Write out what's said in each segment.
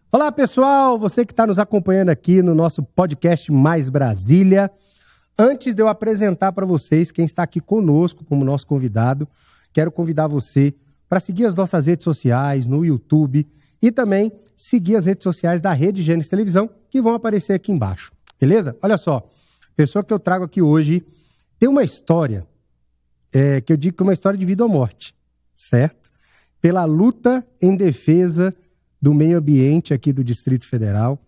Olá, pessoal! Você que está nos acompanhando aqui no nosso podcast Mais Brasília. Antes de eu apresentar para vocês quem está aqui conosco como nosso convidado, quero convidar você para seguir as nossas redes sociais no YouTube e também seguir as redes sociais da Rede Gênesis Televisão, que vão aparecer aqui embaixo. Beleza? Olha só, a pessoa que eu trago aqui hoje tem uma história, que eu digo que é uma história de vida ou morte, certo? Pela luta em defesa do meio ambiente aqui do Distrito Federal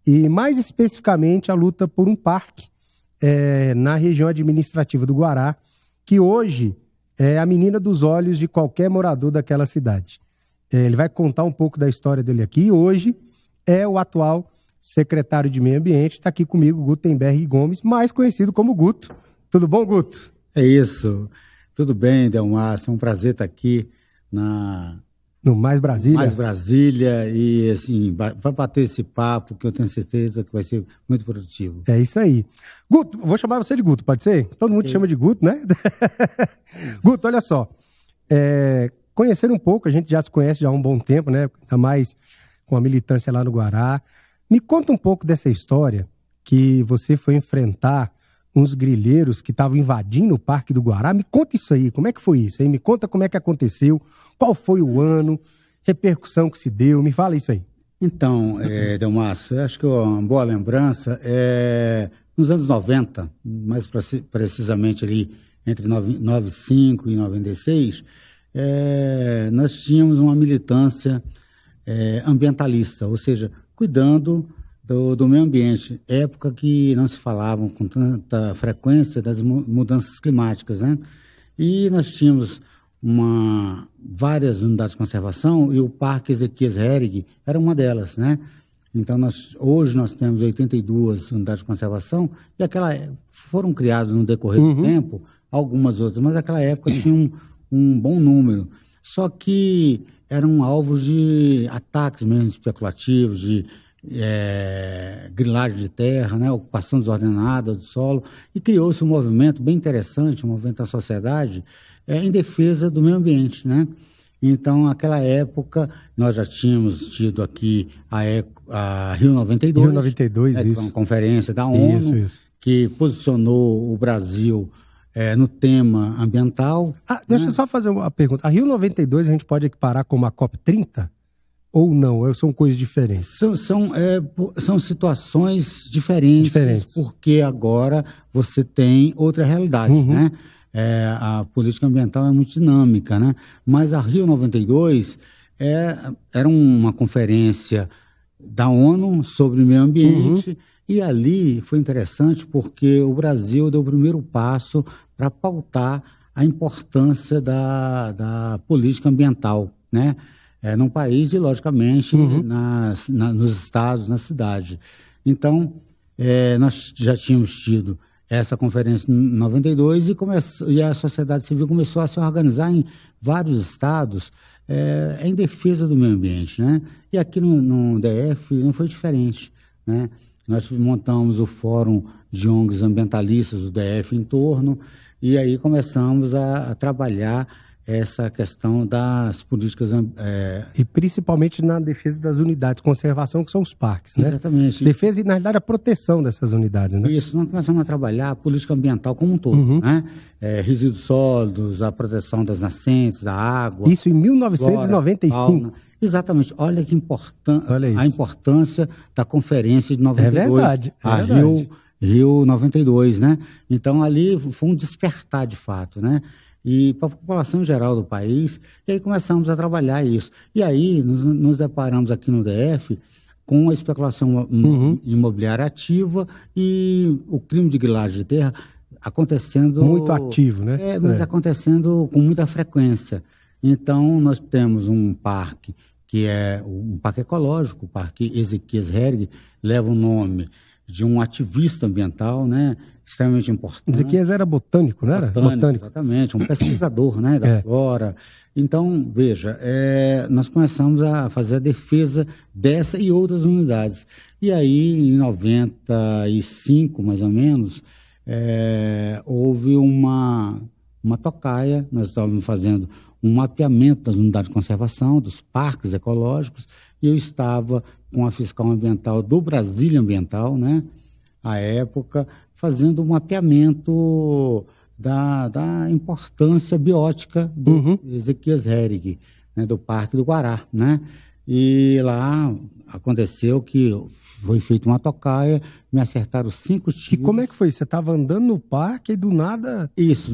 e, mais especificamente, a luta por um parque na região administrativa do Guará, que hoje é a menina dos olhos de qualquer morador daquela cidade. Ele vai contar um pouco da história dele aqui e hoje é o atual secretário de Meio Ambiente. Está aqui comigo, Gutenberg Gomes, mais conhecido como Guto. Tudo bom, Guto? É isso. Tudo bem, Delmar. É um prazer estar aqui no Mais Brasília. Mais Brasília e, assim, vai bater esse papo que eu tenho certeza que vai ser muito produtivo. É isso aí. Guto, vou chamar você de Guto, pode ser? Todo mundo te chama de Guto, né? Guto, olha só. Conhecer um pouco, a gente já se conhece já há um bom tempo, né? Ainda mais com a militância lá no Guará. Me conta um pouco dessa história que você foi enfrentar uns grileiros que estavam invadindo o Parque do Guará. Me conta isso aí, como é que foi isso aí? Me conta como é que aconteceu, qual foi o ano, repercussão que se deu, me fala isso aí. Então, Delmar, acho que uma boa lembrança nos anos 90, mais precisamente ali entre 95 e 96, nós tínhamos uma militância ambientalista, ou seja, cuidando do meio ambiente, época que não se falavam com tanta frequência das mudanças climáticas, né? E nós tínhamos várias unidades de conservação e o Parque Ezequias Herrig era uma delas, né? Então, hoje nós temos 82 unidades de conservação e foram criadas no decorrer do tempo algumas outras, mas naquela época tinha um bom número. Só que eram alvos de ataques mesmo especulativos, de grilagem de terra, né, ocupação desordenada do solo, e criou-se um movimento bem interessante, um movimento da sociedade em defesa do meio ambiente, né? Então, naquela época, nós já tínhamos tido aqui a Rio 92, Rio 92, isso. Uma conferência da ONU, isso. Que posicionou o Brasil no tema ambiental. Deixa eu só fazer uma pergunta. A Rio 92 a gente pode equiparar como a COP30? Ou não? Ou são coisas diferentes? São situações diferentes, porque agora você tem outra realidade, né? A política ambiental é muito dinâmica, né? Mas a Rio 92 era uma conferência da ONU sobre o meio ambiente e ali foi interessante porque o Brasil deu o primeiro passo para pautar a importância da política ambiental, né? No país e, logicamente, nos estados, na cidade. Então, nós já tínhamos tido essa conferência em 92 e a sociedade civil começou a se organizar em vários estados em defesa do meio ambiente, né? E aqui no DF não foi diferente, né? Nós montamos o Fórum de ONGs Ambientalistas do DF em torno e aí começamos a trabalhar essa questão das políticas... E principalmente na defesa das unidades de conservação, que são os parques, né? Exatamente. Defesa e, na realidade, a proteção dessas unidades, né? Isso, nós começamos a trabalhar a política ambiental como um todo, né? Resíduos sólidos, a proteção das nascentes, da água... Isso em 1995. Fauna. Exatamente. Olha que a importância da conferência de 92. É verdade. Rio 92, né? Então, ali foi um despertar, de fato, né? E para a população geral do país, e aí começamos a trabalhar isso. E aí nos deparamos aqui no DF com a especulação imobiliária ativa e o crime de grilagem de terra acontecendo... Muito ativo, né? Mas acontecendo com muita frequência. Então, nós temos um parque, que é um parque ecológico, o Parque Ezequias Herrig, leva o nome de um ativista ambiental, né? Extremamente importante. Ezequias era botânico, não era? Botânico, exatamente, um pesquisador, né, da flora. Então, veja, nós começamos a fazer a defesa dessa e outras unidades. E aí, em 95, mais ou menos, houve uma tocaia, nós estávamos fazendo um mapeamento das unidades de conservação, dos parques ecológicos, e eu estava com a fiscal ambiental do Brasília Ambiental, né, à época, fazendo um mapeamento da importância biótica do Ezequias Herrig, né, do Parque do Guará, né? E lá aconteceu que foi feita uma tocaia, me acertaram 5 tiros. E como é que foi? Você estava andando no parque e do nada... Isso,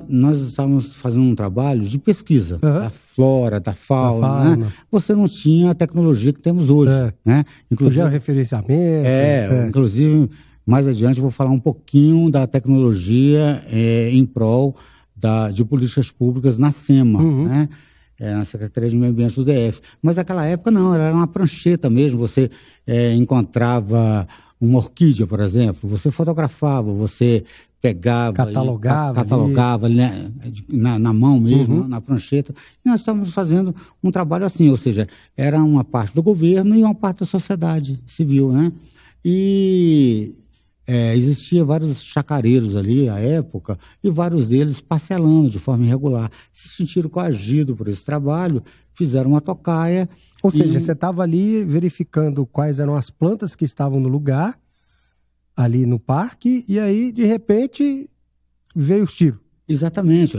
nós estávamos fazendo um trabalho de pesquisa da flora, da fauna, né? Você não tinha a tecnologia que temos hoje, né? Inclusive o referenciamento. Inclusive, mais adiante eu vou falar um pouquinho da tecnologia em prol de políticas públicas na SEMA, né? Na Secretaria de Meio Ambiente do DF. Mas naquela época não, era uma prancheta mesmo, você encontrava uma orquídea, por exemplo, você fotografava, você pegava, catalogava né, na mão mesmo, na prancheta, e nós estávamos fazendo um trabalho assim, ou seja, era uma parte do governo e uma parte da sociedade civil, né? E existia vários chacareiros ali à época, e vários deles parcelando de forma irregular. Se sentiram coagidos por esse trabalho, fizeram uma tocaia. Ou seja, você estava ali verificando quais eram as plantas que estavam no lugar, ali no parque, e aí, de repente, veio os tiros. Exatamente.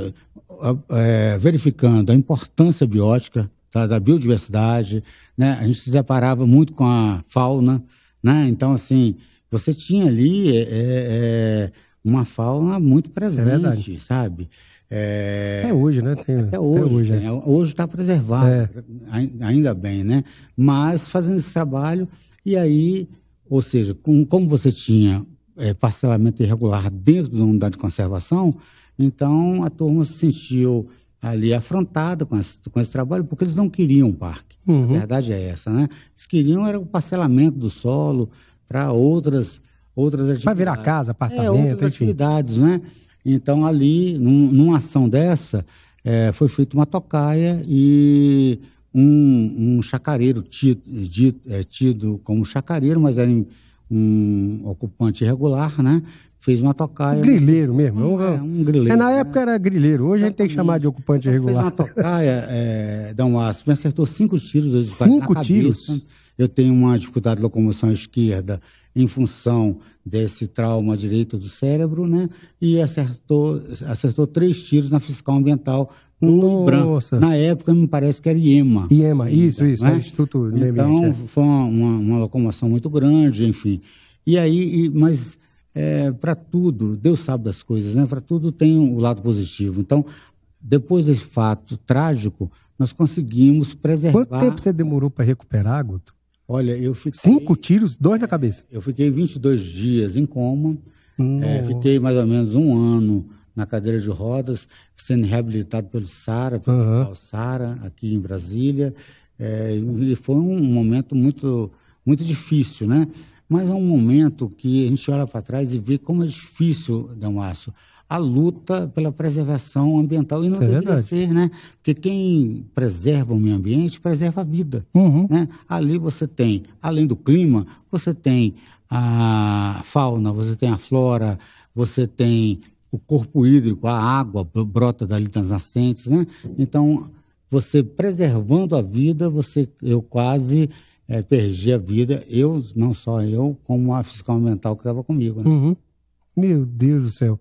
Verificando a importância biótica da biodiversidade, né? A gente se deparava muito com a fauna, né? Então, assim, você tinha ali uma fauna muito presente, sabe? Até hoje, né? Até hoje. Hoje está preservado, ainda bem, né? Mas fazendo esse trabalho, e aí, ou seja, como você tinha parcelamento irregular dentro da unidade de conservação, então a turma se sentiu ali afrontada com esse trabalho, porque eles não queriam um parque. A verdade é essa, né? Eles queriam era o parcelamento do solo para outras atividades. Vai virar casa, apartamento, outras atividades, né? Então, ali, numa ação dessa, foi feita uma tocaia e um chacareiro tido como chacareiro, mas era um ocupante irregular, né? Fez uma tocaia. Grileiro mesmo. Um grileiro. Na época era grileiro, hoje a gente tem que chamar de ocupante irregular. Fez uma tocaia, me acertou 5 tiros. 5 tiros? Eu tenho uma dificuldade de locomoção à esquerda em função desse trauma à direita do cérebro, né? E acertou 3 tiros na fiscal ambiental no branco. Na época, me parece que era IEMA. IEMA, isso, né? É Instituto Meio Ambiente. Então, foi uma locomoção muito grande, enfim. E aí, mas para tudo, Deus sabe das coisas, né? Para tudo tem o lado positivo. Então, depois desse fato trágico, nós conseguimos preservar... Quanto tempo você demorou para recuperar, Guto? Olha, eu fiquei... 5 tiros, 2 na cabeça? Eu fiquei 22 dias em coma, fiquei mais ou menos 1 ano na cadeira de rodas, sendo reabilitado pelo SARA, pelo SARA, aqui em Brasília, e foi um momento muito, muito difícil, né? Mas é um momento que a gente olha para trás e vê como é difícil, Delmácio, a luta pela preservação ambiental, e não deveria ser, né? Porque quem preserva o meio ambiente, preserva a vida. Né? Ali você tem, além do clima, você tem a fauna, você tem a flora, você tem o corpo hídrico, a água brota dali das nascentes, né? Então, você preservando a vida, eu quase perdi a vida, não só eu, como a fiscal ambiental que estava comigo. Né? Meu Deus do céu.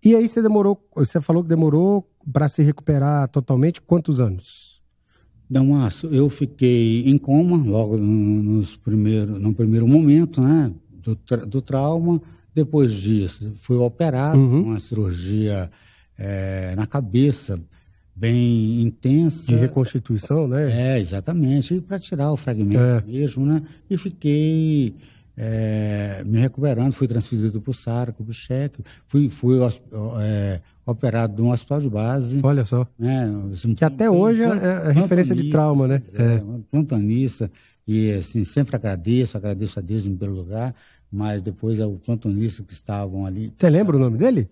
E aí você falou que demorou para se recuperar totalmente quantos anos? Delmácio, eu fiquei em coma logo no primeiro momento, né, do trauma. Depois disso, fui operado, uma cirurgia na cabeça, bem intensa. De reconstituição, né? Exatamente, para tirar o fragmento mesmo, né? E fiquei... me recuperando, fui transferido para o SARA, Kubitschek, fui operado num hospital de base. Olha só. Né, que até hoje é referência de trauma, né? Plantonista, e assim, sempre agradeço a Deus em primeiro lugar, mas depois o plantonista que estavam ali. Você lembra o nome dele?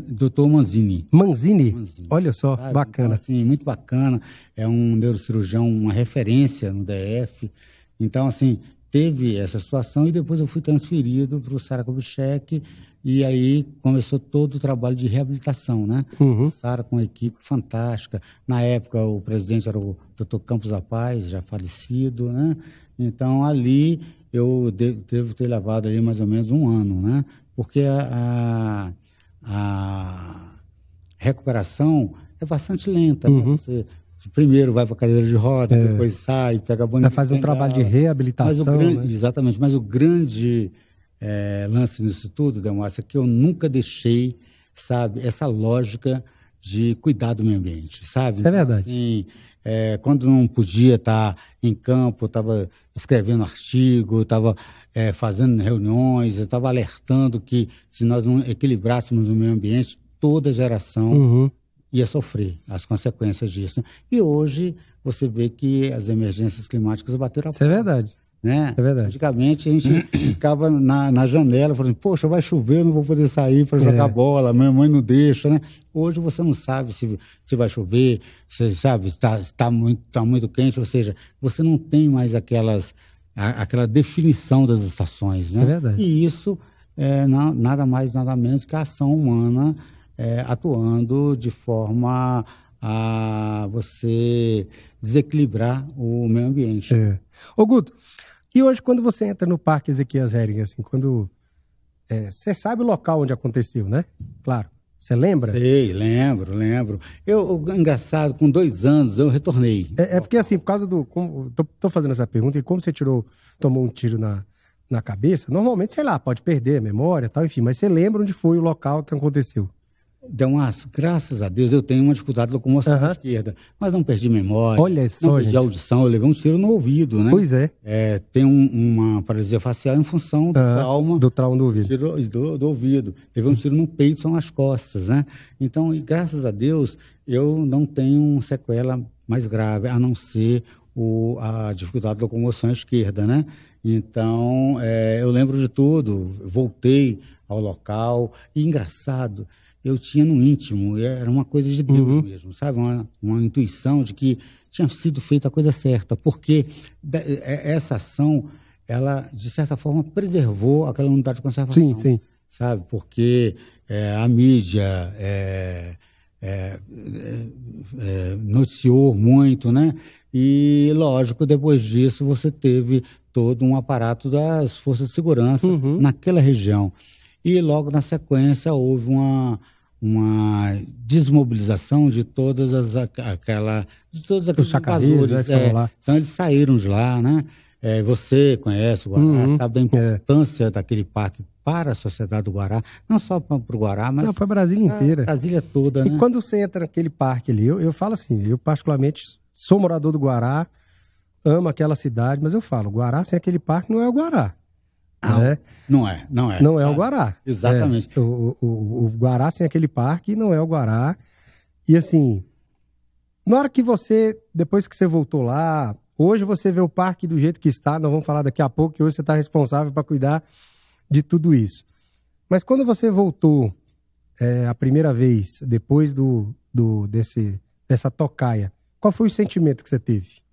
Dr. Manzini. Manzini? Olha só, sabe? Bacana. Então, assim, muito bacana, é um neurocirurgião, uma referência no DF. Então, assim, teve essa situação e depois eu fui transferido para o SARA Kubitschek E aí começou todo o trabalho de reabilitação, né? Sara com uma equipe fantástica. Na época, o presidente era o Dr. Campos da Paz, já falecido, né? Então, ali, eu devo ter levado ali mais ou menos um ano, né? Porque a recuperação é bastante lenta, né? Você primeiro vai para a cadeira de roda, depois sai, pega a bandeira. Faz um trabalho de reabilitação. Né? Exatamente, mas o grande lance nisso tudo, Delmárcio, é que eu nunca deixei, sabe, essa lógica de cuidar do meio ambiente, sabe? Isso é verdade. Assim, quando não podia estar em campo, estava escrevendo artigo, estava fazendo reuniões, eu estava alertando que se nós não equilibrássemos o meio ambiente, toda geração ia sofrer as consequências disso. E hoje você vê que as emergências climáticas bateram a porta. Isso é verdade. Né? É verdade. Antigamente a gente ficava na janela falando, poxa, vai chover, eu não vou poder sair para jogar bola, minha mãe não deixa, né? Hoje você não sabe se vai chover, você sabe, está muito quente, ou seja, você não tem mais aquela definição das estações, né? Isso é verdade. E isso é nada mais, nada menos que a ação humana atuando de forma a você desequilibrar o meio ambiente. Ô Guto, e hoje quando você entra no Parque Ezequias Hering, assim, quando você sabe o local onde aconteceu, né? Claro. Você lembra? Sei, lembro. Engraçado, com 2 anos eu retornei. Porque assim, por causa do... Tô fazendo essa pergunta, e como você tomou um tiro na cabeça, normalmente, sei lá, pode perder a memória e tal, enfim, mas você lembra onde foi o local que aconteceu? Delmárcio, graças a Deus eu tenho uma dificuldade de locomoção à esquerda, mas não perdi memória, olha só, não perdi audição, eu levei um tiro no ouvido, né? Pois é. Tem uma paralisia facial em função do trauma. Do trauma do ouvido. Do ouvido. Levei um tiro no peito, são as costas, né? Então, graças a Deus, eu não tenho sequela mais grave, a não ser a dificuldade de locomoção à esquerda, né? Então, eu lembro de tudo, voltei ao local, e engraçado, eu tinha no íntimo, era uma coisa de Deus mesmo, sabe? Uma intuição de que tinha sido feita a coisa certa, porque essa ação, ela, de certa forma, preservou aquela unidade de conservação. Sim. Sabe? Porque a mídia noticiou muito, né? E, lógico, depois disso, você teve todo um aparato das forças de segurança naquela região. E, logo na sequência, houve uma desmobilização de todos aqueles invasores. Então, eles saíram de lá, né? Você conhece o Guará, sabe da importância daquele parque para a sociedade do Guará, não só para o Guará, mas para a Brasília inteira. Brasília toda, né? E quando você entra naquele parque ali, eu falo assim, eu particularmente sou morador do Guará, amo aquela cidade, mas eu falo, Guará sem aquele parque não é o Guará. Não é. Não é o Guará. Exatamente. O Guará sem aquele parque não é o Guará. E assim, na hora que depois que você voltou lá, hoje você vê o parque do jeito que está, nós vamos falar daqui a pouco, que hoje você está responsável para cuidar de tudo isso. Mas quando você voltou a primeira vez, depois dessa tocaia, qual foi o sentimento que você teve?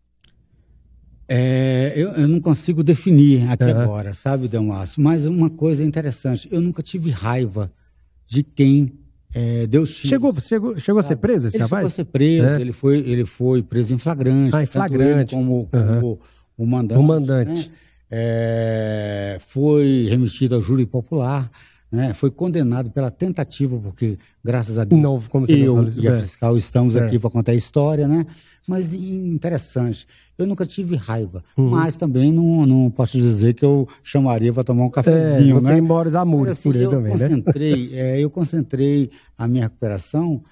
Eu não consigo definir aqui agora, sabe, Delmárcio? Mas uma coisa interessante, eu nunca tive raiva de quem deu tiro. Chegou a ser preso esse rapaz? Chegou a ser preso, ele foi preso em flagrante. Em flagrante. Como o mandante. O mandante. Né? Foi remetido ao júri popular, né? Foi condenado pela tentativa, porque, graças a Deus, eu e a fiscal estamos aqui para contar a história, né? Mas interessante, eu nunca tive raiva, mas também não posso dizer que eu chamaria para tomar um cafezinho, não né? tem maiores amores assim, por aí também, eu concentrei a minha recuperação,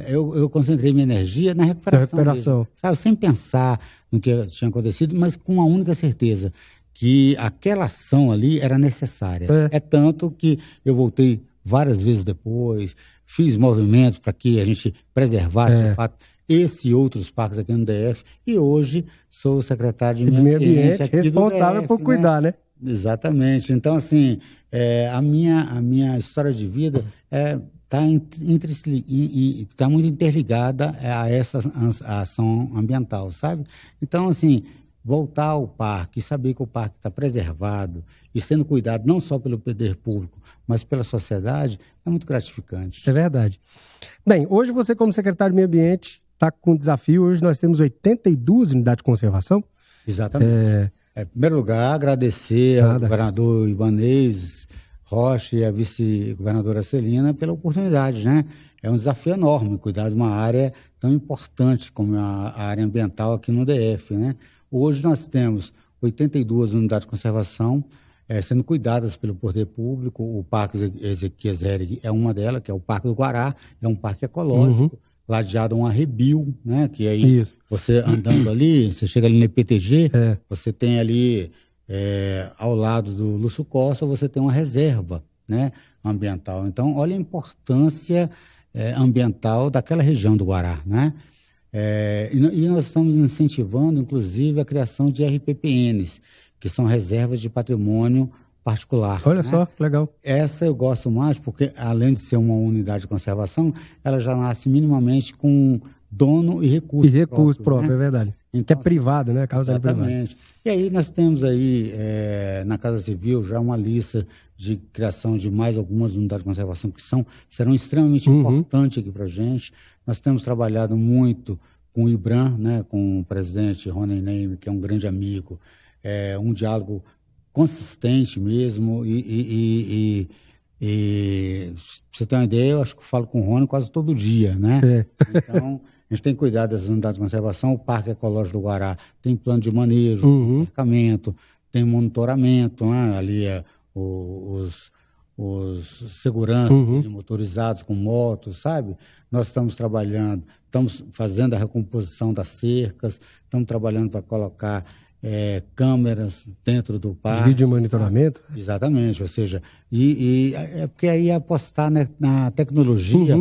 eu concentrei minha energia na recuperação. Mesmo, sabe? Sem pensar no que tinha acontecido, mas com uma única certeza, que aquela ação ali era necessária. É tanto que eu voltei várias vezes depois, fiz movimentos para que a gente preservasse, de fato, esse e outros parques aqui no DF, e hoje sou o secretário de Meio Ambiente responsável por cuidar, né? Exatamente. Então, assim, a minha história de vida está muito interligada a essa ação ambiental, sabe? Então, assim, voltar ao parque e saber que o parque está preservado e sendo cuidado não só pelo poder público, mas pela sociedade, é muito gratificante. Isso é verdade. Bem, hoje você, como secretário do Meio Ambiente, está com um desafio. Hoje nós temos 82 unidades de conservação. Exatamente. Em primeiro lugar, agradecer ao governador Ibanez Rocha e a vice-governadora Celina pela oportunidade, né? É um desafio enorme cuidar de uma área tão importante como a área ambiental aqui no DF, né? Hoje nós temos 82 unidades de conservação sendo cuidadas pelo poder público. O Parque Ezequias Hering é uma delas, que é o Parque do Guará, é um parque ecológico, ladeado a um arrebio, né? Que aí você andando ali, você chega ali no IPTG, você tem ali ao lado do Lúcio Costa, você tem uma reserva, né, ambiental. Então, olha a importância ambiental daquela região do Guará, né? E nós estamos incentivando, inclusive, a criação de RPPNs, que são reservas de patrimônio particular. Olha só, legal. Essa eu gosto mais porque, além de ser uma unidade de conservação, ela já nasce minimamente com dono e recurso próprio. E recurso próprio, né? É verdade. Então, que é privado, né? A casa exatamente. E aí nós temos aí, na Casa Civil, já uma lista de criação de mais algumas unidades de conservação que serão extremamente importantes aqui para a gente. Nós temos trabalhado muito com o IBRAM, né? Com o presidente Rony Neyme, que é um grande amigo, um diálogo consistente mesmo e pra você ter uma ideia, eu acho que eu falo com o Rony quase todo dia, né? Então, a gente tem cuidado das unidades de conservação. O Parque Ecológico do Guará tem plano de manejo, tem cercamento, tem monitoramento, né? Ali os seguranças motorizados com motos, sabe? Nós estamos trabalhando, estamos fazendo a recomposição das cercas, estamos trabalhando para colocar câmeras dentro do parque. De vídeo monitoramento? Sabe? Exatamente, ou seja, porque aí apostar, né, na tecnologia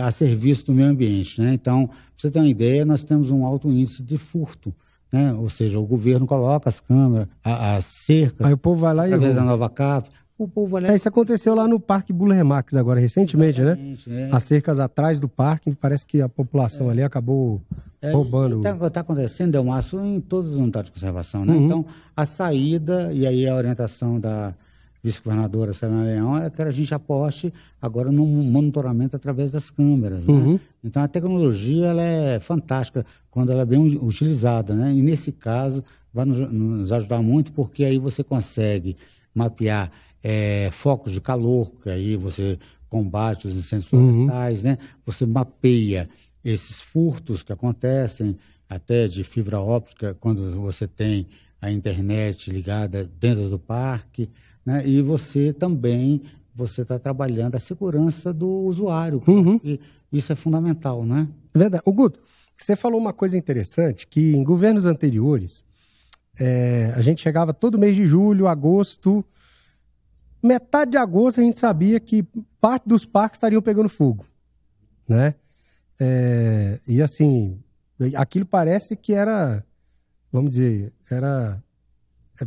a serviço do meio ambiente, né? Então, pra você ter uma ideia, nós temos um alto índice de furto, né? Ou seja, o governo coloca as câmeras, as cercas, aí o povo vai lá através da nova CAF. O povo vai lá. Isso aconteceu lá no Parque Buller Remax agora, recentemente, exatamente, né? As cercas atrás do parque, parece que a população ali acabou roubando. Está acontecendo, Delmaço, em todas as unidades de conservação, né? Então, a saída, e aí a orientação da vice-governadora Celina Leão é que a gente aposte agora no monitoramento através das câmeras, né? Então, a tecnologia ela é fantástica quando ela é bem utilizada, né? E nesse caso, vai nos ajudar muito, porque aí você consegue mapear focos de calor, que aí você combate os incêndios florestais, né? Você mapeia esses furtos que acontecem, até de fibra óptica, quando você tem a internet ligada dentro do parque, né? E você também está trabalhando a segurança do usuário. E isso é fundamental, né? Verdade. Guto, você falou uma coisa interessante, que em governos anteriores, a gente chegava todo mês de julho, agosto, metade de agosto a gente sabia que parte dos parques estariam pegando fogo, né? E assim, aquilo parece que era, vamos dizer,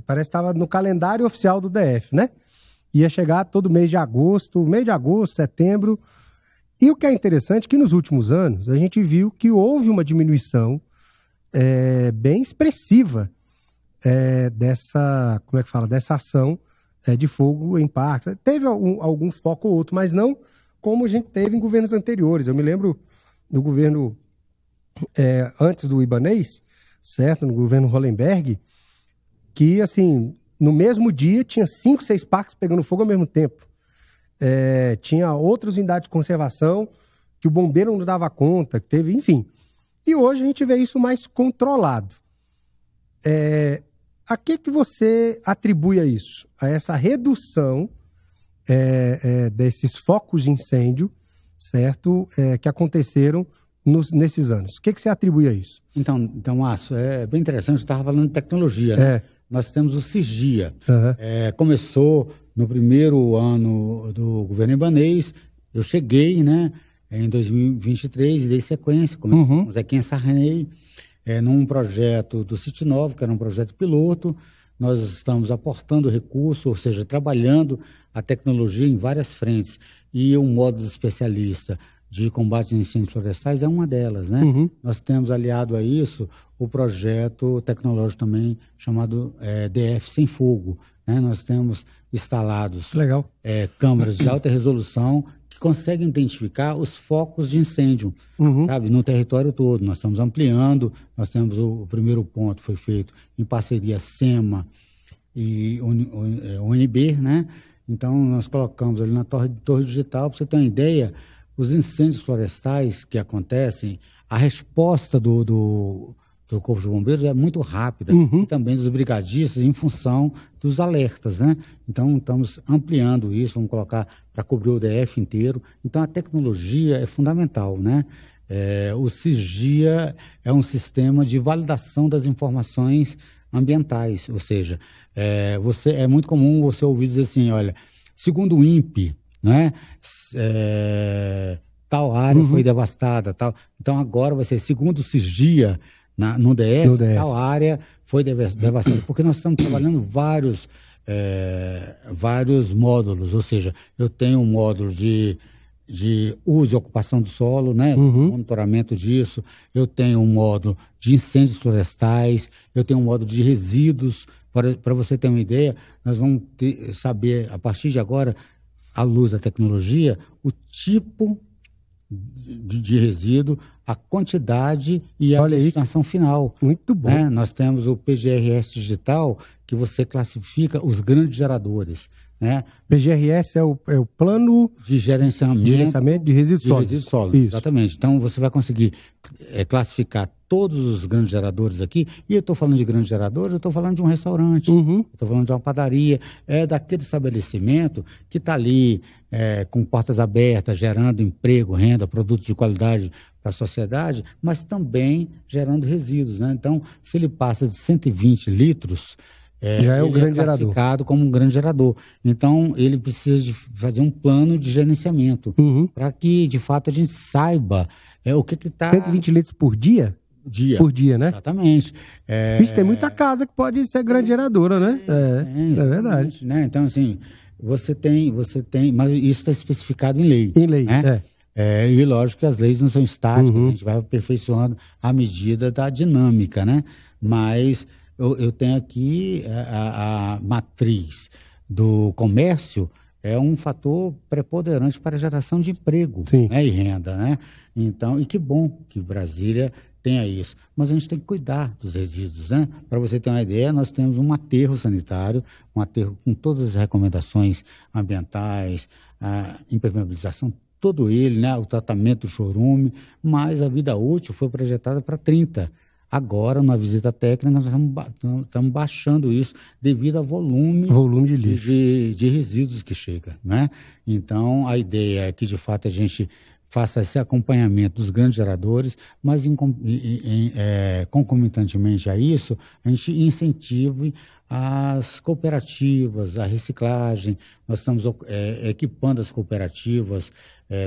parece que estava no calendário oficial do DF, né? Ia chegar todo mês de agosto, setembro. E o que é interessante é que nos últimos anos a gente viu que houve uma diminuição bem expressiva dessa, como é que fala, dessa ação de fogo em parques. Teve algum foco ou outro, mas não como a gente teve em governos anteriores. Eu me lembro do governo antes do Ibanez, certo? No governo Hollenberg, que, assim, no mesmo dia tinha 5, 6 parques pegando fogo ao mesmo tempo. Tinha outras unidades de conservação que o bombeiro não dava conta, que teve, enfim. E hoje a gente vê isso mais controlado. A que você atribui a isso? A essa redução desses focos de incêndio, certo? Que aconteceram nesses anos. O que você atribui a isso? Então, Márcio, é bem interessante, você estava falando de tecnologia, né? Nós temos o CISGIA. Começou no primeiro ano do governo Ibanez, eu cheguei, né, em 2023, dei sequência, comecei com o Zequinha Sarney, num projeto do City Novo, que era um projeto piloto. Nós estamos aportando recurso, ou seja, trabalhando a tecnologia em várias frentes, e um modo especialista de combate a incêndios florestais é uma delas, né? Nós temos aliado a isso o projeto tecnológico também chamado DF Sem Fogo, né? Nós temos instalados câmeras de alta resolução que conseguem identificar os focos de incêndio, sabe, no território todo. Nós estamos ampliando, nós temos o primeiro ponto, foi feito em parceria SEMA e UNB, né? Então, nós colocamos ali na torre digital, para você ter uma ideia, os incêndios florestais que acontecem, a resposta do Corpo de Bombeiros é muito rápida, e também dos brigadistas em função dos alertas, né? Então, estamos ampliando isso, vamos colocar para cobrir o DF inteiro. Então, a tecnologia é fundamental, né? O SISGIA é um sistema de validação das informações ambientais, ou seja, é muito comum você ouvir dizer assim, olha, segundo o INPE, né, tal área foi devastada, tal. Então, agora vai ser, segundo o SISGIA, no DF, tal área foi devastada, porque nós estamos trabalhando vários módulos, ou seja, eu tenho um módulo de uso e ocupação do solo, né, monitoramento disso, eu tenho um módulo de incêndios florestais, eu tenho um módulo de resíduos. Para você ter uma ideia, nós vamos saber, a partir de agora, à luz da tecnologia, o tipo de resíduo, a quantidade e a destinação final. Muito bom. Né? Nós temos o PGRS digital, que você classifica os grandes geradores. Né? PGRS é o plano de gerenciamento de resíduos sólidos. Exatamente. Então, você vai conseguir classificar todos os grandes geradores aqui. E eu estou falando de grandes geradores, eu estou falando de um restaurante, estou falando de uma padaria, daquele estabelecimento que está ali com portas abertas, gerando emprego, renda, produtos de qualidade para a sociedade, mas também gerando resíduos. Né? Então, se ele passa de 120 litros... já é um grande classificado gerador. como um grande gerador. Então, ele precisa de fazer um plano de gerenciamento para que, de fato, a gente saiba o que está... 120 litros por dia? Por dia, né? Exatamente. Vixe, tem muita casa que pode ser grande geradora, né? É verdade. Né? Então, assim, você tem, mas isso está especificado em lei. Em lei, né? E lógico que as leis não são estáticas, a gente vai aperfeiçoando à medida da dinâmica, né? Mas... Eu tenho aqui a matriz do comércio, é um fator preponderante para a geração de emprego, né, e renda, né? Então, e que bom que Brasília tenha isso. Mas a gente tem que cuidar dos resíduos, né? Para você ter uma ideia, nós temos um aterro sanitário, um aterro com todas as recomendações ambientais, a impermeabilização, todo ele, né? O tratamento do chorume, mas a vida útil foi projetada para 30. Agora, na visita técnica, nós estamos baixando isso devido ao volume de lixo, de resíduos que chega, né? Então, a ideia é que, de fato, a gente faça esse acompanhamento dos grandes geradores, mas, concomitantemente a isso, a gente incentive as cooperativas, a reciclagem. Nós estamos equipando as cooperativas,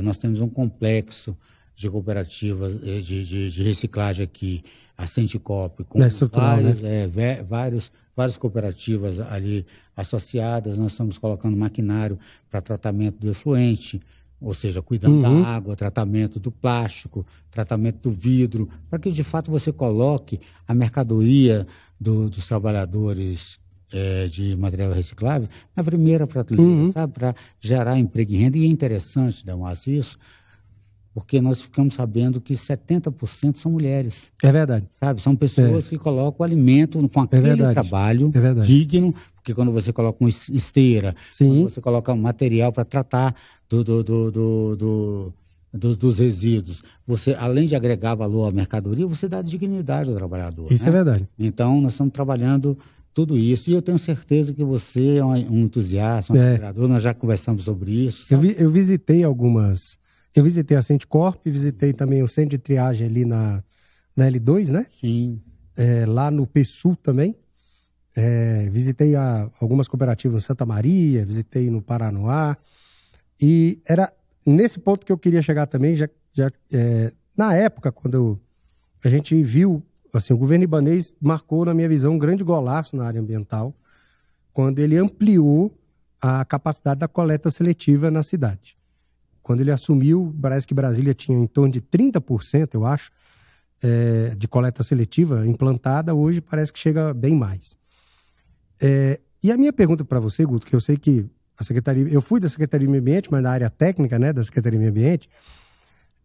nós temos um complexo de cooperativas de reciclagem aqui, a Senticop, com várias cooperativas ali associadas. Nós estamos colocando maquinário para tratamento do efluente, ou seja, cuidando da água, tratamento do plástico, tratamento do vidro, para que de fato você coloque a mercadoria dos trabalhadores de material reciclável na primeira prateleira, sabe, para gerar emprego e renda. E é interessante, Delmásio, isso, porque nós ficamos sabendo que 70% são mulheres. É verdade. Sabe? São pessoas que colocam o alimento com aquele trabalho digno, porque quando você coloca uma esteira, quando você coloca um material para tratar dos resíduos, você, além de agregar valor à mercadoria, você dá dignidade ao trabalhador. Isso, né? É verdade. Então, nós estamos trabalhando tudo isso, e eu tenho certeza que você é um entusiasta, um admirador, nós já conversamos sobre isso. Eu visitei Eu visitei a Senticop, visitei também o centro de triagem ali na L2, né? Sim. Lá no PSUL também. Visitei algumas cooperativas em Santa Maria, visitei no Paranoá. E era nesse ponto que eu queria chegar também, na época, quando a gente viu, assim, o governo libanês marcou, na minha visão, um grande golaço na área ambiental, quando ele ampliou a capacidade da coleta seletiva na cidade. Quando ele assumiu, parece que Brasília tinha em torno de 30%, eu acho, de coleta seletiva implantada. Hoje parece que chega bem mais. E a minha pergunta para você, Guto, que eu sei que eu fui da Secretaria do Meio Ambiente, mas na área técnica, né, da Secretaria do Meio Ambiente,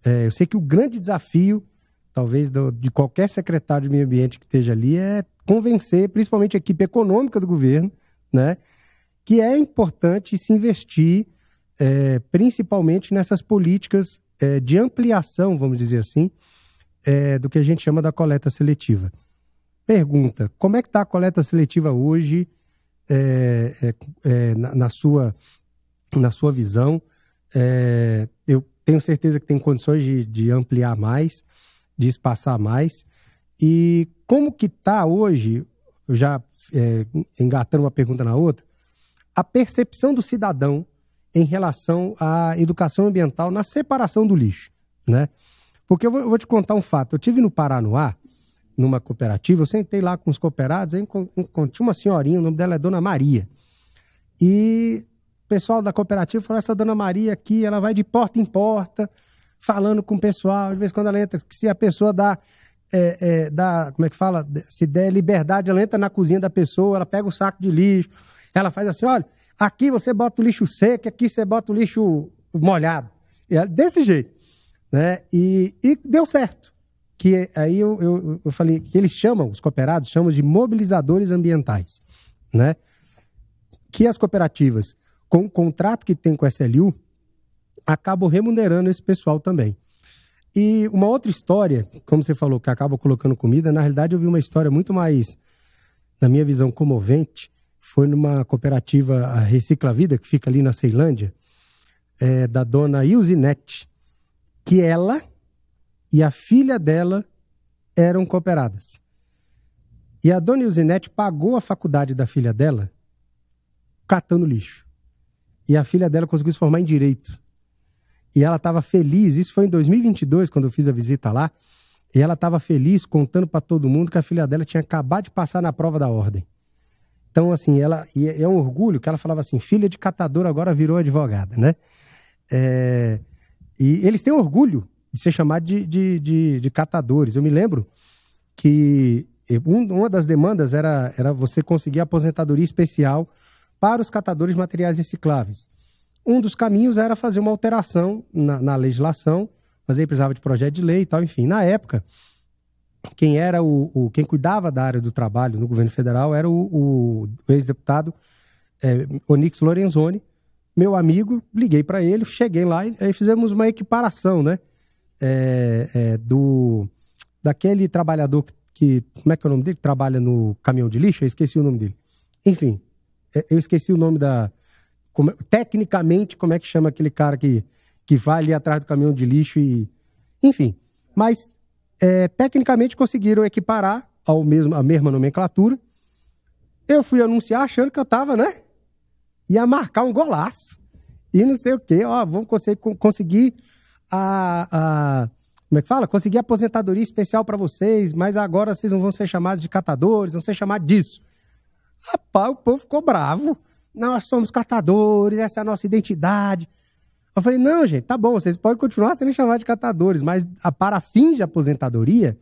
eu sei que o grande desafio, talvez, de qualquer secretário de Meio Ambiente que esteja ali, é convencer, principalmente a equipe econômica do governo, né, que é importante se investir, principalmente nessas políticas de ampliação, vamos dizer assim, do que a gente chama da coleta seletiva. Pergunta: como é que está a coleta seletiva hoje, na sua visão? Eu tenho certeza que tem condições de ampliar mais, de espaçar mais. E como que está hoje, já engatando uma pergunta na outra, a percepção do cidadão em relação à educação ambiental na separação do lixo, né? Porque eu vou te contar um fato. Eu estive no Paranoá, numa cooperativa, eu sentei lá com os cooperados, aí tinha uma senhorinha, o nome dela é Dona Maria. E o pessoal da cooperativa falou: essa Dona Maria aqui, ela vai de porta em porta, falando com o pessoal. De vez em quando ela entra, se a pessoa dá, como é que fala? Se der liberdade, ela entra na cozinha da pessoa, ela pega o saco de lixo, ela faz assim: olha, aqui você bota o lixo seco, aqui você bota o lixo molhado. E desse jeito, né? E deu certo. Que aí eu falei que eles chamam, os cooperados chamam de mobilizadores ambientais, né? Que as cooperativas, com o contrato que tem com a SLU, acabam remunerando esse pessoal também. E uma outra história, como você falou, que acaba colocando comida, na realidade eu vi uma história muito mais, na minha visão, comovente. Foi numa cooperativa, a Recicla Vida, que fica ali na Ceilândia, da dona Ilzinete, que ela e a filha dela eram cooperadas. E a dona Ilzinete pagou a faculdade da filha dela catando lixo. E a filha dela conseguiu se formar em Direito. E ela estava feliz, isso foi em 2022, quando eu fiz a visita lá, e ela estava feliz contando para todo mundo que a filha dela tinha acabado de passar na prova da ordem. Então, assim, e é um orgulho que ela falava assim: filha de catador agora virou advogada, né? E eles têm orgulho de ser chamado de catadores. Eu me lembro que uma das demandas era você conseguir aposentadoria especial para os catadores de materiais recicláveis. Um dos caminhos era fazer uma alteração na legislação, mas aí precisava de projeto de lei e tal, enfim. Na época, quem cuidava da área do trabalho no governo federal era o ex-deputado Onyx Lorenzoni, meu amigo. Liguei para ele, cheguei lá e aí fizemos uma equiparação, né? Daquele trabalhador que, como é que é o nome dele? Que trabalha no caminhão de lixo, eu esqueci o nome dele. Enfim, eu esqueci o nome tecnicamente, como é que chama aquele cara que vai ali atrás do caminhão de lixo enfim, mas tecnicamente conseguiram equiparar a mesma nomenclatura. Eu fui anunciar achando que eu tava, né? Ia marcar um golaço. E não sei o quê. Vamos conseguir como é que fala? Conseguir aposentadoria especial para vocês, mas agora vocês não vão ser chamados de catadores, vão ser chamados disso. Rapaz, o povo ficou bravo. Nós somos catadores, essa é a nossa identidade. Eu falei: não, gente, tá bom, vocês podem continuar sendo chamados de catadores, mas para fins de aposentadoria,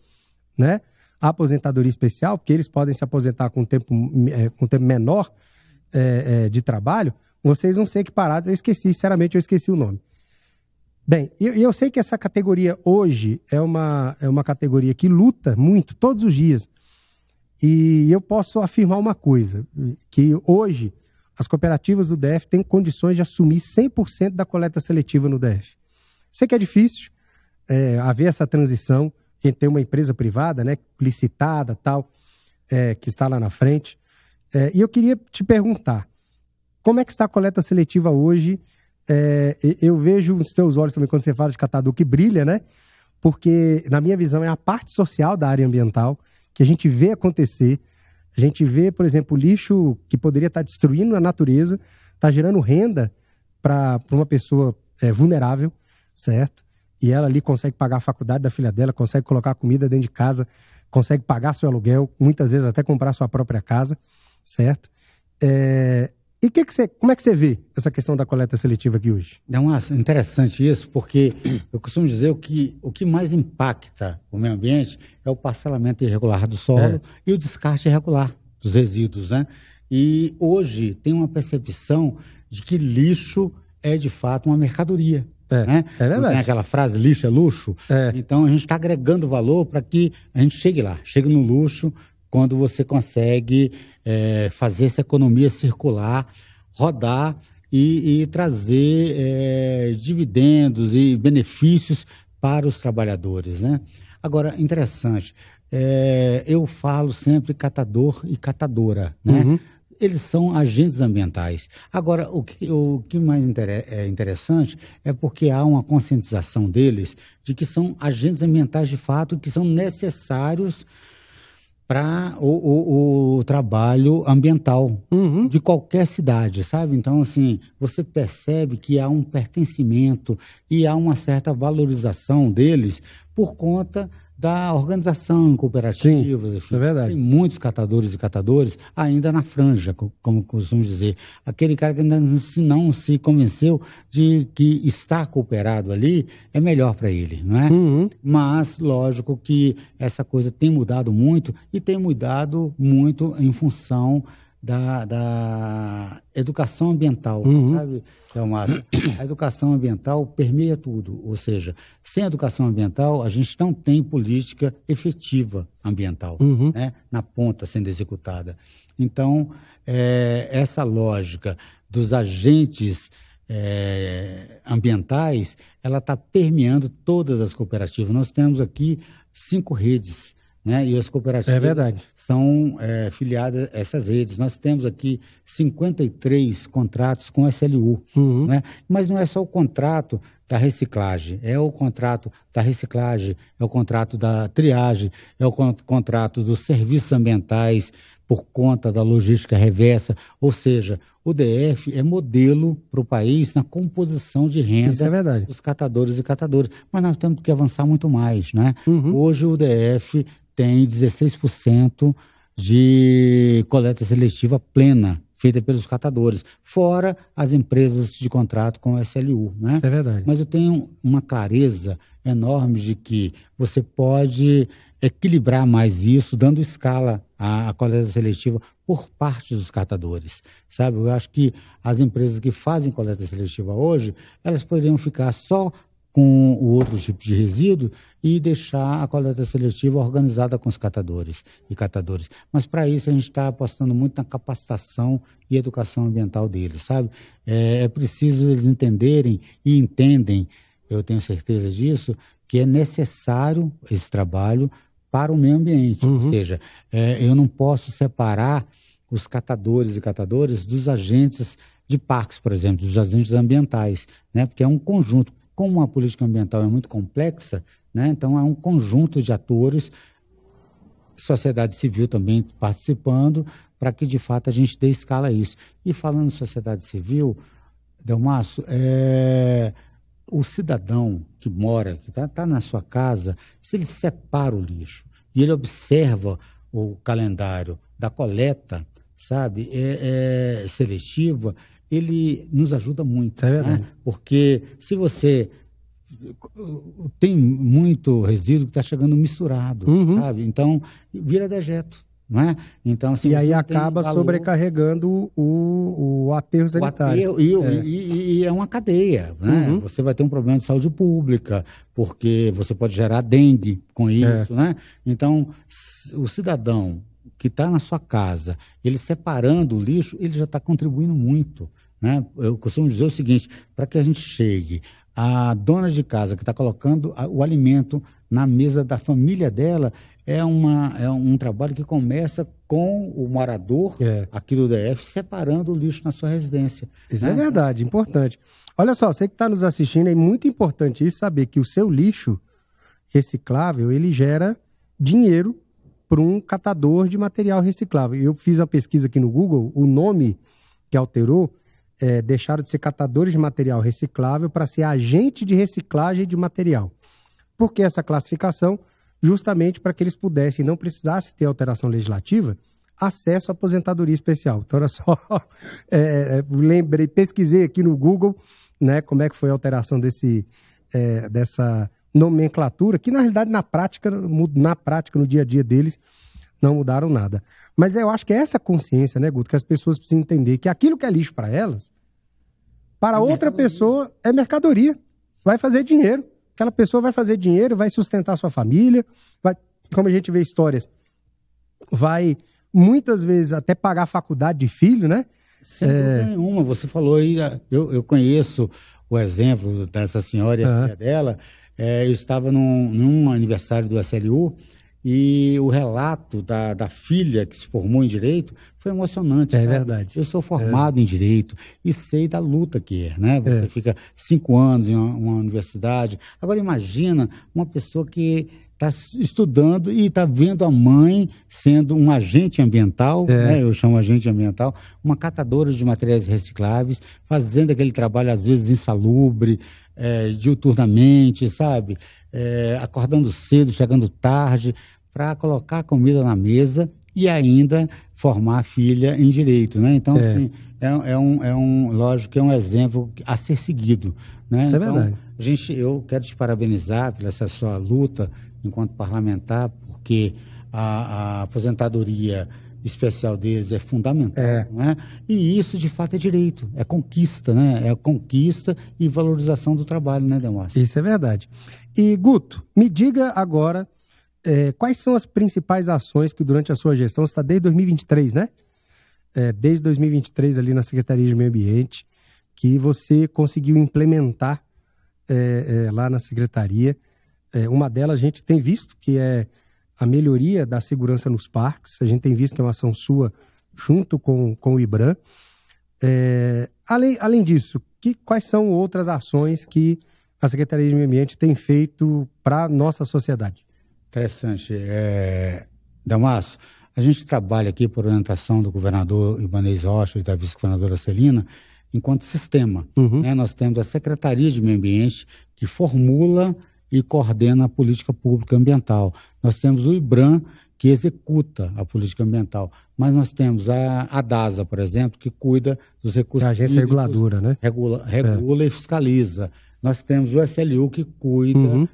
né? A aposentadoria especial, porque eles podem se aposentar com tempo menor de trabalho, vocês vão ser equiparados. Sinceramente, eu esqueci o nome. Bem, eu sei que essa categoria hoje é uma categoria que luta muito, todos os dias. E eu posso afirmar uma coisa, que hoje as cooperativas do DF têm condições de assumir 100% da coleta seletiva no DF. Sei que é difícil haver essa transição, a gente tem uma empresa privada, né, licitada, tal, que está lá na frente. E eu queria te perguntar, como é que está a coleta seletiva hoje? Eu vejo nos teus olhos também, quando você fala de catador, que brilha, né? Porque, na minha visão, é a parte social da área ambiental que a gente vê acontecer. A gente vê, por exemplo, o lixo que poderia estar destruindo a natureza, está gerando renda para uma pessoa vulnerável, certo? E ela ali consegue pagar a faculdade da filha dela, consegue colocar comida dentro de casa, consegue pagar seu aluguel, muitas vezes até comprar sua própria casa, certo? E como é que você vê essa questão da coleta seletiva aqui hoje? É interessante isso, porque eu costumo dizer o que mais impacta o meio ambiente é o parcelamento irregular do solo e o descarte irregular dos resíduos, né? E hoje tem uma percepção de que lixo é, de fato, uma mercadoria. Né? É verdade. Tem aquela frase, lixo é luxo. Então, a gente está agregando valor para que a gente chegue lá, chegue no luxo, quando você consegue fazer essa economia circular, rodar e trazer dividendos e benefícios para os trabalhadores, né? Agora, interessante, eu falo sempre catador e catadora, né? Uhum. Eles são agentes ambientais. Agora, o que mais é interessante é porque há uma conscientização deles de que são agentes ambientais de fato, que são necessários para o trabalho ambiental de qualquer cidade, sabe? Então, assim, você percebe que há um pertencimento e há uma certa valorização deles por conta da organização em cooperativas. Sim, enfim. é verdade. Tem muitos catadores e catadoras ainda na franja, como costumo dizer. Aquele cara que ainda não se convenceu de que estar cooperado ali é melhor para ele, não é? Mas, lógico que essa coisa tem mudado muito e tem mudado muito em função da educação ambiental, sabe? A educação ambiental permeia tudo, ou seja, sem educação ambiental a gente não tem política efetiva ambiental, né? Na ponta sendo executada. Então, essa lógica dos agentes ambientais, ela está permeando todas as cooperativas. Nós temos aqui 5 redes, né? E as cooperativas são filiadas a essas redes. Nós temos aqui 53 contratos com SLU, né? Mas não é só o contrato da reciclagem, é o contrato da reciclagem, é o contrato da triagem, é o contrato dos serviços ambientais por conta da logística reversa, ou seja, o DF é modelo para o país na composição de renda dos catadores e catadoras. Mas nós temos que avançar muito mais, né? Hoje o DF tem 16% de coleta seletiva plena, feita pelos catadores, fora as empresas de contrato com o SLU, né? É verdade. Mas eu tenho uma clareza enorme de que você pode equilibrar mais isso, dando escala à coleta seletiva por parte dos catadores, sabe? Eu acho que as empresas que fazem coleta seletiva hoje, elas poderiam ficar só com o outro tipo de resíduo e deixar a coleta seletiva organizada com os catadores e catadores. Mas para isso a gente está apostando muito na capacitação e educação ambiental deles, sabe? É preciso eles entenderem e entendem, eu tenho certeza disso, que é necessário esse trabalho para o meio ambiente. Ou seja, eu não posso separar os catadores e catadoras dos agentes de parques, por exemplo, dos agentes ambientais, né? Porque é um conjunto. Como a política ambiental é muito complexa, né? Então é um conjunto de atores, sociedade civil também participando, para que de fato a gente dê escala a isso. E falando em sociedade civil, Delmaço, o cidadão que mora, que está na sua casa, se ele separa o lixo e ele observa o calendário da coleta, sabe, seletiva, ele nos ajuda muito, né? Porque se você tem muito resíduo que está chegando misturado, sabe? Então, vira dejeto, não é? Então, assim, e aí acaba sobrecarregando o aterro sanitário. E é uma cadeia, né? Você vai ter um problema de saúde pública, porque você pode gerar dengue com isso, né? Então, o cidadão que está na sua casa, ele separando o lixo, ele já está contribuindo muito, né? Eu costumo dizer o seguinte, para que a gente chegue à dona de casa que está colocando o alimento na mesa da família dela, é um trabalho que começa com o morador aqui do DF separando o lixo na sua residência. Isso é verdade, importante. Olha só, você que está nos assistindo, é muito importante isso, saber que o seu lixo reciclável, ele gera dinheiro para um catador de material reciclável. Eu fiz uma pesquisa aqui no Google, o nome que alterou, deixaram de ser catadores de material reciclável para ser agente de reciclagem de material. Por que essa classificação? Justamente para que eles pudessem, não precisasse ter alteração legislativa, acesso à aposentadoria especial. Então era só, lembrei, pesquisei aqui no Google, né, como é que foi a alteração dessa nomenclatura, que na realidade na prática, no dia a dia deles, não mudaram nada. Mas eu acho que é essa consciência, né, Guto, que as pessoas precisam entender que aquilo que é lixo para elas, para outra pessoa é mercadoria, vai fazer dinheiro. Aquela pessoa vai fazer dinheiro, vai sustentar sua família, vai, como a gente vê histórias, vai muitas vezes até pagar a faculdade de filho, né? Sem dúvida nenhuma, você falou aí, eu conheço o exemplo dessa senhora e a filha dela. Eu estava num aniversário do SLU e o relato da filha que se formou em Direito foi emocionante. É verdade. Eu sou formado em Direito e sei da luta que é, né? Você fica 5 anos em uma universidade. Agora imagina uma pessoa que está estudando e está vendo a mãe sendo um agente ambiental, né? Eu chamo agente ambiental, uma catadora de materiais recicláveis, fazendo aquele trabalho às vezes insalubre, diuturnamente, sabe? Acordando cedo, chegando tarde, para colocar comida na mesa e ainda formar a filha em Direito, né? Então, assim, lógico que é um exemplo a ser seguido, né? Isso então, é verdade. Eu quero te parabenizar pela essa sua luta enquanto parlamentar, porque a aposentadoria especial deles é fundamental, né? E isso, de fato, é direito, é conquista, né? É conquista e valorização do trabalho, né, Delmárcio? Isso é verdade. E, Guto, me diga agora quais são as principais ações que durante a sua gestão, você está desde 2023, né? Desde 2023 ali na Secretaria de Meio Ambiente, que você conseguiu implementar lá na Secretaria. Uma delas a gente tem visto que é a melhoria da segurança nos parques. A gente tem visto que é uma ação sua junto com o IBRAM. Além disso, quais são outras ações que a Secretaria de Meio Ambiente tem feito para a nossa sociedade? Interessante. Delmárcio, a gente trabalha aqui por orientação do governador Ibanez Rocha e da vice-governadora Celina enquanto sistema. Né? Nós temos a Secretaria de Meio Ambiente que formula e coordena a política pública ambiental. Nós temos o IBRAM, que executa a política ambiental, mas nós temos a DASA, por exemplo, que cuida dos recursos hídricos. A agência reguladora, né? Regula e fiscaliza. Nós temos o SLU, que cuida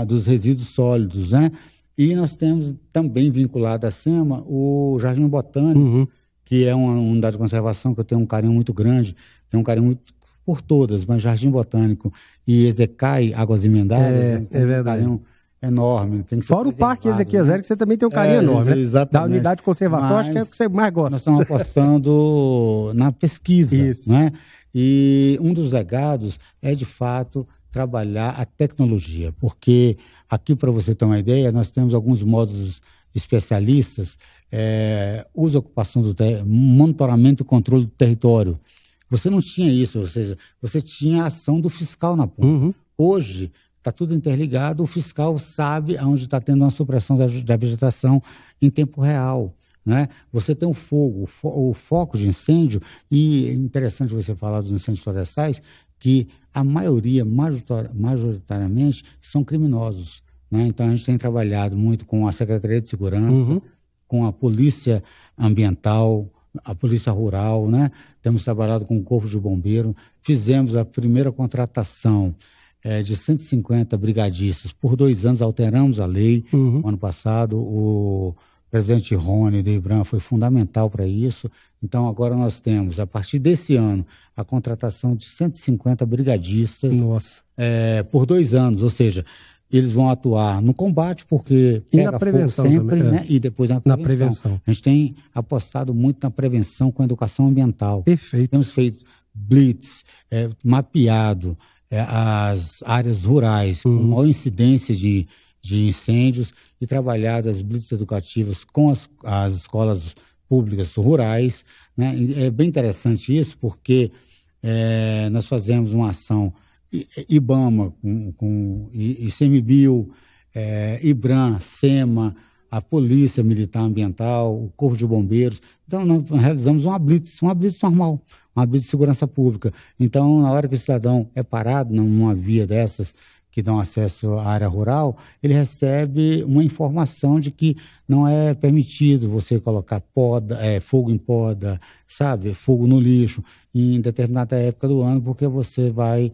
dos resíduos sólidos, né? E nós temos também vinculado à SEMA o Jardim Botânico, que é uma unidade de conservação que eu tenho um carinho muito grande, tenho um carinho muito por todas, mas Jardim Botânico e Ezecai, Águas Emendadas, é verdade. Um carinho enorme. Tem que ser fora o Parque Ezequiel Zero, que você também tem um carinho enorme, né? Exatamente. Da unidade de conservação, acho que é o que você mais gosta. Nós estamos apostando na pesquisa, né? E um dos legados é, de fato, trabalhar a tecnologia, porque aqui, para você ter uma ideia, nós temos alguns módulos especialistas, uso e ocupação monitoramento e controle do território. Você não tinha isso, ou seja, você tinha a ação do fiscal na ponta. Hoje, está tudo interligado, o fiscal sabe aonde está tendo uma supressão da vegetação em tempo real. Né? Você tem o fogo, o foco de incêndio, e é interessante você falar dos incêndios florestais, que a maioria, majoritariamente, são criminosos. Né? Então, a gente tem trabalhado muito com a Secretaria de Segurança, com a Polícia Ambiental, a Polícia Rural, né? Temos trabalhado com o Corpo de Bombeiro, fizemos a primeira contratação de 150 brigadistas. Por 2 anos alteramos a lei. Ano passado, o presidente Rony do IBRAM foi fundamental para isso. Então, agora nós temos, a partir desse ano, a contratação de 150 brigadistas por 2 anos, ou seja, eles vão atuar no combate, porque e na prevenção sempre, também, né? E depois na prevenção. A gente tem apostado muito na prevenção com a educação ambiental. Perfeito. Temos feito blitz, mapeado as áreas rurais com maior incidência de incêndios e trabalhado as blitz educativas com as escolas públicas rurais. Né? E é bem interessante isso, porque nós fazemos uma ação IBAMA, com ICMBio, IBRAM, SEMA, a Polícia Militar Ambiental, o Corpo de Bombeiros. Então, nós realizamos uma blitz normal, uma blitz de segurança pública. Então, na hora que o cidadão é parado numa via dessas, que dão acesso à área rural, ele recebe uma informação de que não é permitido você colocar fogo em poda, sabe, fogo no lixo, em determinada época do ano, porque você vai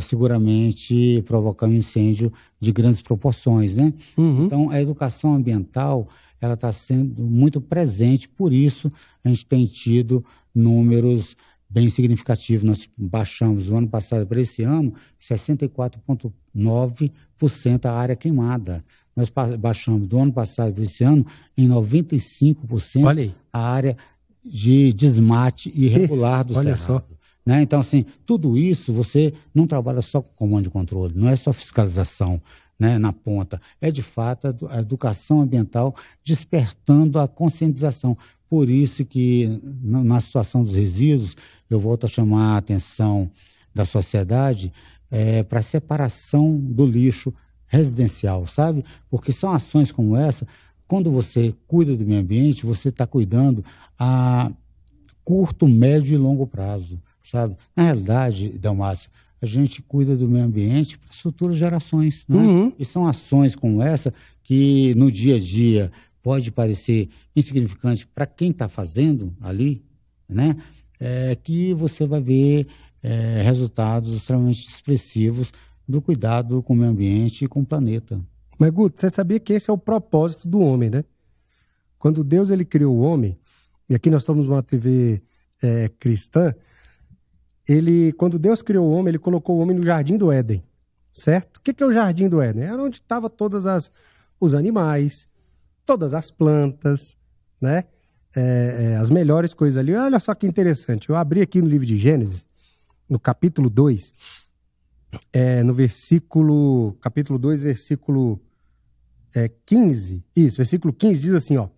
seguramente provocar um incêndio de grandes proporções, né? Uhum. Então, a educação ambiental, ela está sendo muito presente, por isso a gente tem tido números bem significativo. Nós baixamos do ano passado para esse ano 64,9% a área queimada. Nós baixamos do ano passado para esse ano em 95% a área de desmate irregular do cerrado. Só. Né? Então, assim, tudo isso você não trabalha só com comando de controle, não é só fiscalização, né, na ponta. É, de fato, a educação ambiental despertando a conscientização. Por isso que, na situação dos resíduos, eu volto a chamar a atenção da sociedade para a separação do lixo residencial, sabe? Porque são ações como essa, quando você cuida do meio ambiente, você está cuidando a curto, médio e longo prazo, sabe? Na realidade, Delmácio, a gente cuida do meio ambiente para as futuras gerações, né? Uhum. E são ações como essa que, no dia a dia, pode parecer insignificante para quem está fazendo ali, né? Que você vai ver resultados extremamente expressivos do cuidado com o meio ambiente e com o planeta. Mas, Guto, você sabia que esse é o propósito do homem, né? Quando Deus ele criou o homem, e aqui nós estamos numa TV cristã, quando Deus criou o homem, ele colocou o homem no Jardim do Éden, certo? O que é o Jardim do Éden? Era onde estavam todos os animais, todas as plantas, né? As melhores coisas ali. Olha só que interessante. Eu abri aqui no livro de Gênesis, no capítulo 2, capítulo 2, versículo 15. Isso, versículo 15 diz assim, ó.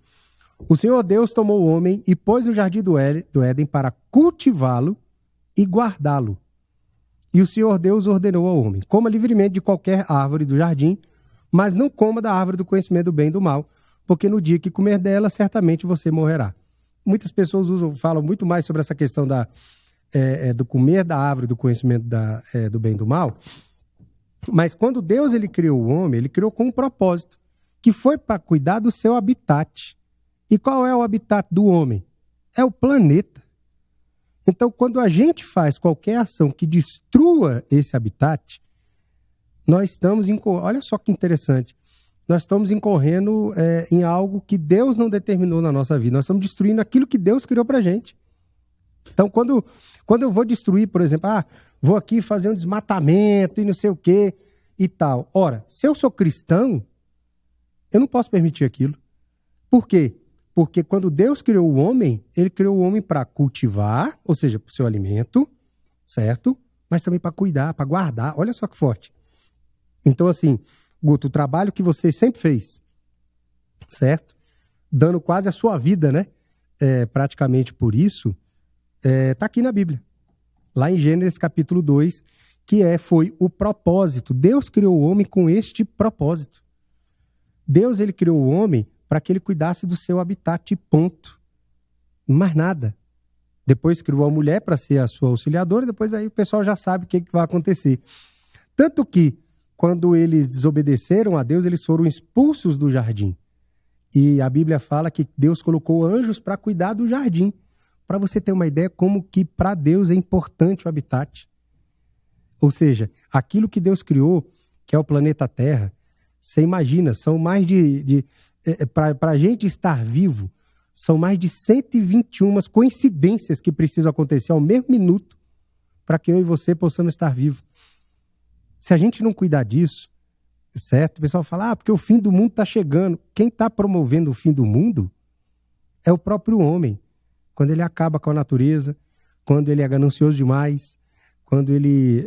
O Senhor Deus tomou o homem e pôs no jardim do Éden para cultivá-lo e guardá-lo. E o Senhor Deus ordenou ao homem: coma livremente de qualquer árvore do jardim, mas não coma da árvore do conhecimento do bem e do mal, porque no dia que comer dela, certamente você morrerá. Muitas pessoas falam muito mais sobre essa questão do comer da árvore do conhecimento do bem e do mal, mas quando Deus ele criou o homem, ele criou com um propósito, que foi para cuidar do seu habitat. E qual é o habitat do homem? É o planeta. Então, quando a gente faz qualquer ação que destrua esse habitat, nós estamos olha só que interessante, nós estamos incorrendo em algo que Deus não determinou na nossa vida. Nós estamos destruindo aquilo que Deus criou para a gente. Então, quando eu vou destruir, por exemplo, vou aqui fazer um desmatamento e não sei o quê e tal. Ora, se eu sou cristão, eu não posso permitir aquilo. Por quê? Porque quando Deus criou o homem, ele criou o homem para cultivar, ou seja, para o seu alimento, certo? Mas também para cuidar, para guardar. Olha só que forte. Então, assim, Guto, o trabalho que você sempre fez, certo? Dando quase a sua vida, né? Praticamente por isso, está aqui na Bíblia. Lá em Gênesis capítulo 2, que foi o propósito. Deus criou o homem com este propósito. Deus, ele criou o homem para que ele cuidasse do seu habitat, ponto. Mais nada. Depois criou a mulher para ser a sua auxiliadora, depois aí o pessoal já sabe o que vai acontecer. Tanto que, quando eles desobedeceram a Deus, eles foram expulsos do jardim. E a Bíblia fala que Deus colocou anjos para cuidar do jardim. Para você ter uma ideia como que para Deus é importante o habitat. Ou seja, aquilo que Deus criou, que é o planeta Terra, você imagina, são mais para a gente estar vivo, são mais de 121 coincidências que precisam acontecer ao mesmo minuto para que eu e você possamos estar vivos. Se a gente não cuidar disso, certo? O pessoal fala, porque o fim do mundo está chegando. Quem está promovendo o fim do mundo é o próprio homem. Quando ele acaba com a natureza, quando ele é ganancioso demais, quando ele,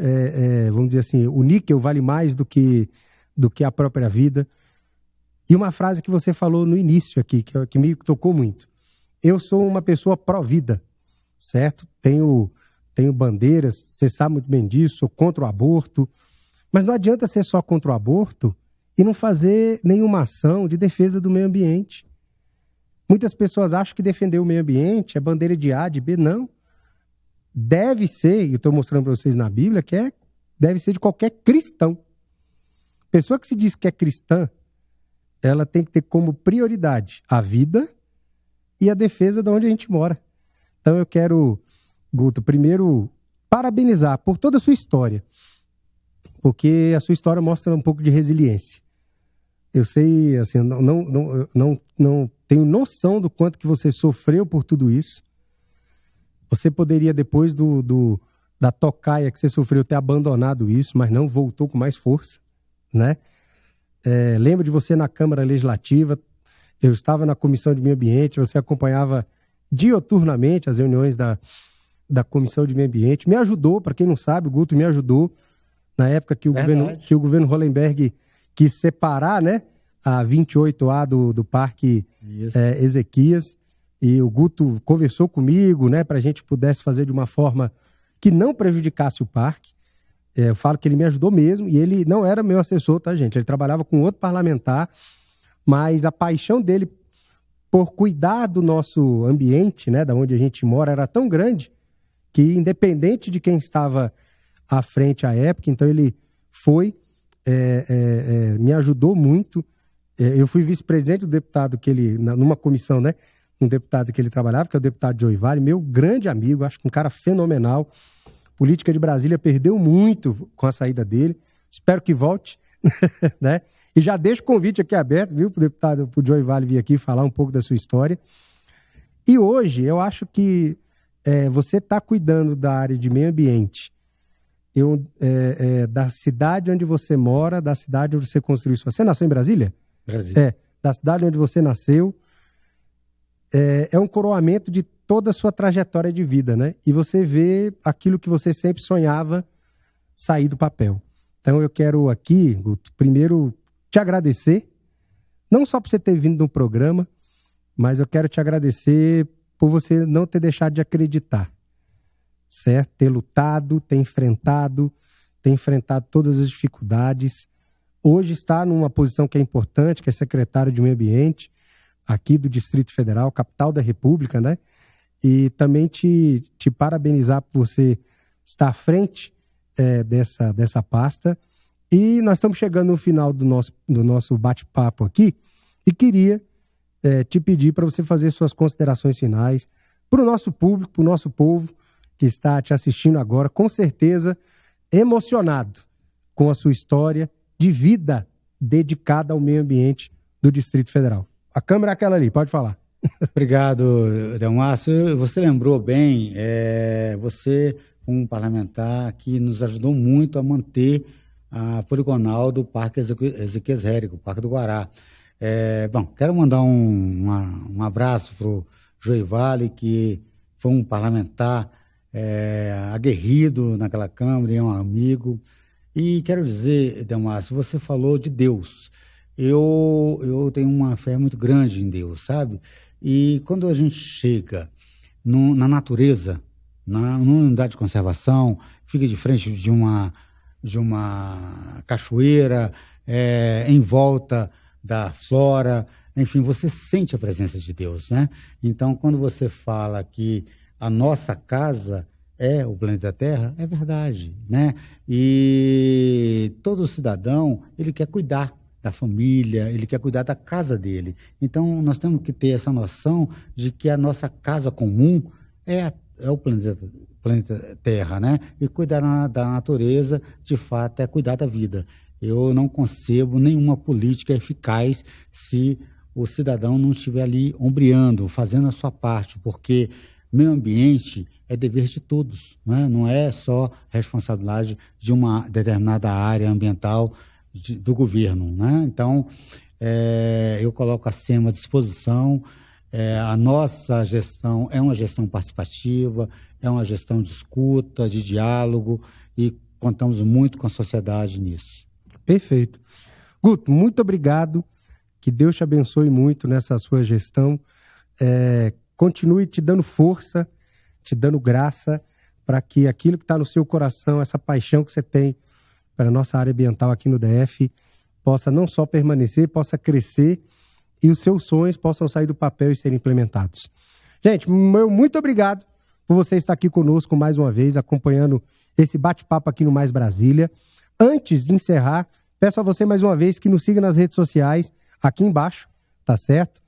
vamos dizer assim, o níquel vale mais do que a própria vida. E uma frase que você falou no início aqui, que me tocou muito. Eu sou uma pessoa pró-vida, certo? Tenho bandeiras, você sabe muito bem disso, sou contra o aborto. Mas não adianta ser só contra o aborto e não fazer nenhuma ação de defesa do meio ambiente. Muitas pessoas acham que defender o meio ambiente é bandeira de A, de B. Não. Deve ser, e eu estou mostrando para vocês na Bíblia, deve ser de qualquer cristão. Pessoa que se diz que é cristã, ela tem que ter como prioridade a vida e a defesa de onde a gente mora. Então eu quero, Guto, primeiro parabenizar por toda a sua história, porque a sua história mostra um pouco de resiliência. Eu sei, assim, não tenho noção do quanto que você sofreu por tudo isso. Você poderia, depois da tocaia que você sofreu, ter abandonado isso, mas não, voltou com mais força, né? Lembro de você na Câmara Legislativa, eu estava na Comissão de Meio Ambiente, você acompanhava dioturnamente as reuniões da Comissão de Meio Ambiente, me ajudou, para quem não sabe, o Guto me ajudou, na época que o governo Hollenberg quis separar, né, a 28A do Parque Ezequias, e o Guto conversou comigo, né, para a gente pudesse fazer de uma forma que não prejudicasse o parque. Eu falo que ele me ajudou mesmo, e ele não era meu assessor, tá, gente? Ele trabalhava com outro parlamentar, mas a paixão dele por cuidar do nosso ambiente, né, da onde a gente mora, era tão grande que, independente de quem estava à frente à época, então ele foi, me ajudou muito. Eu fui vice-presidente do deputado que ele, numa comissão, né, um deputado que ele trabalhava, que é o deputado Joey Vale, meu grande amigo, acho que um cara fenomenal. Política de Brasília perdeu muito com a saída dele. Espero que volte, né? E já deixo o convite aqui aberto, viu, pro deputado, pro Joey Vale vir aqui falar um pouco da sua história. E hoje, eu acho que você está cuidando da área de meio ambiente, da cidade onde você mora, da cidade onde você construiu sua... Você nasceu em Brasília? Brasília. Da cidade onde você nasceu. É um coroamento de toda a sua trajetória de vida, né? E você vê aquilo que você sempre sonhava sair do papel. Então eu quero aqui, Guto, primeiro te agradecer, não só por você ter vindo no programa, mas eu quero te agradecer por você não ter deixado de acreditar, certo? Ter lutado, ter enfrentado todas as dificuldades. Hoje está numa posição que é importante, que é secretário de Meio Ambiente, aqui do Distrito Federal, capital da República, né? E também te parabenizar por você estar à frente dessa pasta. E nós estamos chegando no final do nosso bate-papo aqui e queria te pedir para você fazer suas considerações finais para o nosso público, para o nosso povo que está te assistindo agora, com certeza emocionado com a sua história de vida dedicada ao meio ambiente do Distrito Federal. A câmera é aquela ali, pode falar. Obrigado, Delmárcio. Você lembrou bem, você, um parlamentar que nos ajudou muito a manter a poligonal do Parque Ezequias Hérico, o Parque do Guará. Quero mandar um abraço para o Joey Vale, que foi um parlamentar aguerrido naquela Câmara, e é um amigo. E quero dizer, Delmárcio, você falou de Deus. Eu tenho uma fé muito grande em Deus, sabe? E quando a gente chega na natureza, numa unidade de conservação, fica de frente de uma cachoeira, em volta da flora, enfim, você sente a presença de Deus, né? Então, quando você fala que a nossa casa é o planeta Terra, é verdade, né? E todo cidadão, ele quer cuidar da família, ele quer cuidar da casa dele. Então, nós temos que ter essa noção de que a nossa casa comum é o planeta Terra, né? E cuidar da natureza, de fato, é cuidar da vida. Eu não concebo nenhuma política eficaz se o cidadão não estiver ali ombreando, fazendo a sua parte, porque meio ambiente é dever de todos, né? Não é só responsabilidade de uma determinada área ambiental do governo, né? Então, eu coloco acima à disposição. A nossa gestão é uma gestão participativa, é uma gestão de escuta, de diálogo, e contamos muito com a sociedade nisso. Perfeito. Guto, muito obrigado, que Deus te abençoe muito nessa sua gestão, continue te dando força, te dando graça, para que aquilo que está no seu coração, essa paixão que você tem para a nossa área ambiental aqui no DF, possa não só permanecer, possa crescer e os seus sonhos possam sair do papel e serem implementados. Gente, muito obrigado por você estar aqui conosco mais uma vez, acompanhando esse bate-papo aqui no Mais Brasília. Antes de encerrar, Peço a você mais uma vez que nos siga nas redes sociais, aqui embaixo, tá certo?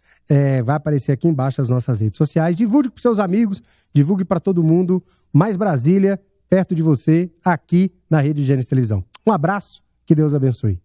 Vai aparecer aqui embaixo as nossas redes sociais. Divulgue para seus amigos, divulgue para todo mundo. Mais Brasília, perto de você, aqui na Rede Gênesis Televisão. Um abraço, que Deus abençoe.